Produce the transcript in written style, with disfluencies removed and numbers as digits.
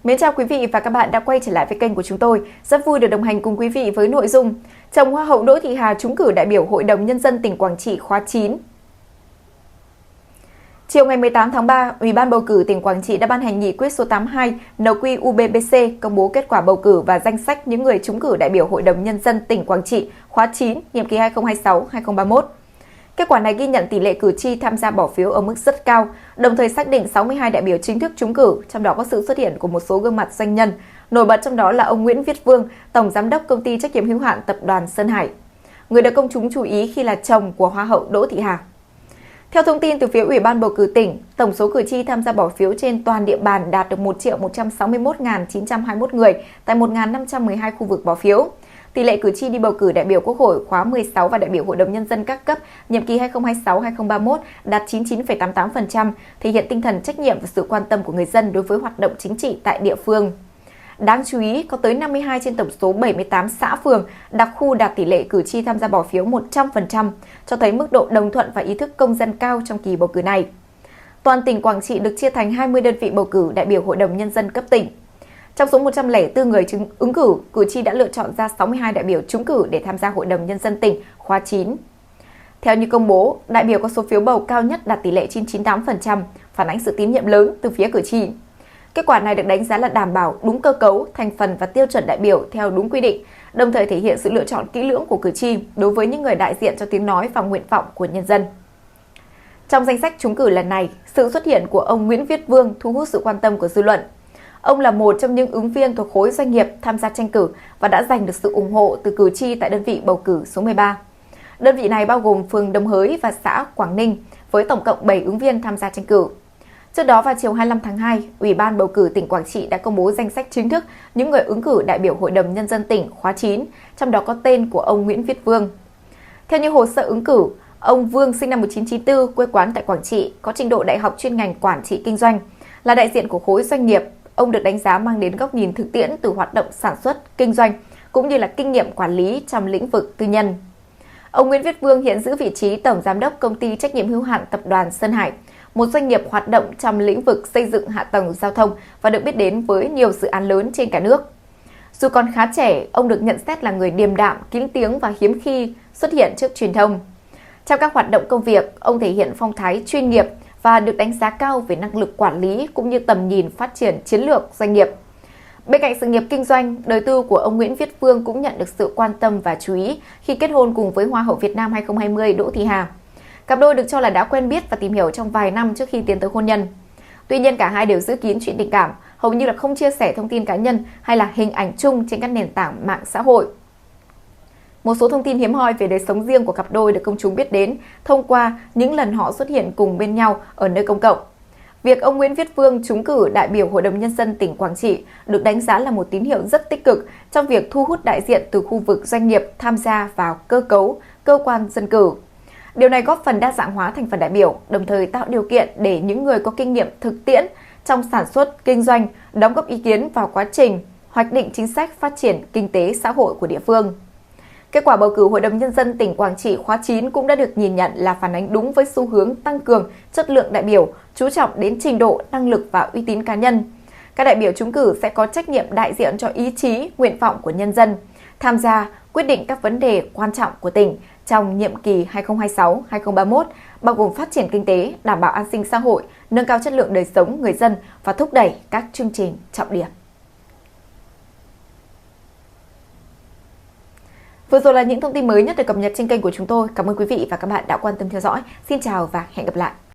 Mến chào quý vị và các bạn đã quay trở lại với kênh của chúng tôi. Rất vui được đồng hành cùng quý vị với nội dung chồng Hoa hậu Đỗ Thị Hà trúng cử đại biểu Hội đồng Nhân dân tỉnh Quảng Trị khóa 9. Chiều ngày 18 tháng 3, Ủy ban bầu cử tỉnh Quảng Trị đã ban hành nghị quyết số 82 NQ-UBBC công bố kết quả bầu cử và danh sách những người trúng cử đại biểu Hội đồng Nhân dân tỉnh Quảng Trị khóa 9, nhiệm kỳ 2026-2031. Kết quả này ghi nhận tỷ lệ cử tri tham gia bỏ phiếu ở mức rất cao, đồng thời xác định 62 đại biểu chính thức trúng cử, trong đó có sự xuất hiện của một số gương mặt doanh nhân. Nổi bật trong đó là ông Nguyễn Viết Vương, Tổng Giám đốc Công ty Trách nhiệm hữu hạn Tập đoàn Sơn Hải, người được công chúng chú ý khi là chồng của Hoa hậu Đỗ Thị Hà. Theo thông tin từ phía Ủy ban bầu cử tỉnh, tổng số cử tri tham gia bỏ phiếu trên toàn địa bàn đạt được 1.161.921 người tại 1.512 khu vực bỏ phiếu. Tỷ lệ cử tri đi bầu cử đại biểu Quốc hội khóa 16 và đại biểu Hội đồng Nhân dân các cấp nhiệm kỳ 2026-2031 đạt 99,88%, thể hiện tinh thần trách nhiệm và sự quan tâm của người dân đối với hoạt động chính trị tại địa phương. Đáng chú ý, có tới 52 trên tổng số 78 xã phường, đặc khu đạt tỷ lệ cử tri tham gia bỏ phiếu 100%, cho thấy mức độ đồng thuận và ý thức công dân cao trong kỳ bầu cử này. Toàn tỉnh Quảng Trị được chia thành 20 đơn vị bầu cử đại biểu Hội đồng Nhân dân cấp tỉnh. Trong số 104 người ứng cử, cử tri đã lựa chọn ra 62 đại biểu trúng cử để tham gia Hội đồng Nhân dân tỉnh khóa 9. Theo như công bố, đại biểu có số phiếu bầu cao nhất đạt tỷ lệ trên 98%, phản ánh sự tín nhiệm lớn từ phía cử tri. Kết quả này được đánh giá là đảm bảo đúng cơ cấu, thành phần và tiêu chuẩn đại biểu theo đúng quy định, đồng thời thể hiện sự lựa chọn kỹ lưỡng của cử tri đối với những người đại diện cho tiếng nói và nguyện vọng của nhân dân. Trong danh sách trúng cử lần này, sự xuất hiện của ông Nguyễn Viết Vương thu hút sự quan tâm của dư luận. Ông là một trong những ứng viên thuộc khối doanh nghiệp tham gia tranh cử và đã giành được sự ủng hộ từ cử tri tại đơn vị bầu cử số 13. Đơn vị này bao gồm phường Đồng Hới và xã Quảng Ninh với tổng cộng 7 ứng viên tham gia tranh cử. Trước đó vào chiều 25 tháng 2, Ủy ban bầu cử tỉnh Quảng Trị đã công bố danh sách chính thức những người ứng cử đại biểu Hội đồng Nhân dân tỉnh khóa 9, trong đó có tên của ông Nguyễn Viết Vương. Theo như hồ sơ ứng cử, ông Vương sinh năm 1994, quê quán tại Quảng Trị, có trình độ đại học chuyên ngành quản trị kinh doanh, là đại diện của khối doanh nghiệp. Ông được đánh giá mang đến góc nhìn thực tiễn từ hoạt động sản xuất, kinh doanh, cũng như là kinh nghiệm quản lý trong lĩnh vực tư nhân. Ông Nguyễn Viết Vương hiện giữ vị trí Tổng Giám đốc Công ty Trách nhiệm hữu hạn Tập đoàn Sơn Hải, một doanh nghiệp hoạt động trong lĩnh vực xây dựng hạ tầng giao thông và được biết đến với nhiều dự án lớn trên cả nước. Dù còn khá trẻ, ông được nhận xét là người điềm đạm, kín tiếng và hiếm khi xuất hiện trước truyền thông. Trong các hoạt động công việc, ông thể hiện phong thái chuyên nghiệp và được đánh giá cao về năng lực quản lý cũng như tầm nhìn phát triển chiến lược doanh nghiệp. Bên cạnh sự nghiệp kinh doanh, đời tư của ông Nguyễn Viết Vương cũng nhận được sự quan tâm và chú ý khi kết hôn cùng với Hoa hậu Việt Nam 2020 Đỗ Thị Hà. Cặp đôi được cho là đã quen biết và tìm hiểu trong vài năm trước khi tiến tới hôn nhân. Tuy nhiên cả hai đều giữ kín chuyện tình cảm, hầu như là không chia sẻ thông tin cá nhân hay là hình ảnh chung trên các nền tảng mạng xã hội. Một số thông tin hiếm hoi về đời sống riêng của cặp đôi được công chúng biết đến thông qua những lần họ xuất hiện cùng bên nhau ở nơi công cộng. Việc ông Nguyễn Viết Vương trúng cử đại biểu Hội đồng Nhân dân tỉnh Quảng Trị được đánh giá là một tín hiệu rất tích cực trong việc thu hút đại diện từ khu vực doanh nghiệp tham gia vào cơ cấu, cơ quan dân cử. Điều này góp phần đa dạng hóa thành phần đại biểu, đồng thời tạo điều kiện để những người có kinh nghiệm thực tiễn trong sản xuất, kinh doanh đóng góp ý kiến vào quá trình hoạch định chính sách phát triển kinh tế xã hội của địa phương. Kết quả bầu cử Hội đồng Nhân dân tỉnh Quảng Trị khóa 9 cũng đã được nhìn nhận là phản ánh đúng với xu hướng tăng cường chất lượng đại biểu, chú trọng đến trình độ, năng lực và uy tín cá nhân. Các đại biểu trúng cử sẽ có trách nhiệm đại diện cho ý chí, nguyện vọng của nhân dân, tham gia quyết định các vấn đề quan trọng của tỉnh trong nhiệm kỳ 2026-2031, bao gồm phát triển kinh tế, đảm bảo an sinh xã hội, nâng cao chất lượng đời sống người dân và thúc đẩy các chương trình trọng điểm. Vừa rồi là những thông tin mới nhất được cập nhật trên kênh của chúng tôi. Cảm ơn quý vị và các bạn đã quan tâm theo dõi. Xin chào và hẹn gặp lại!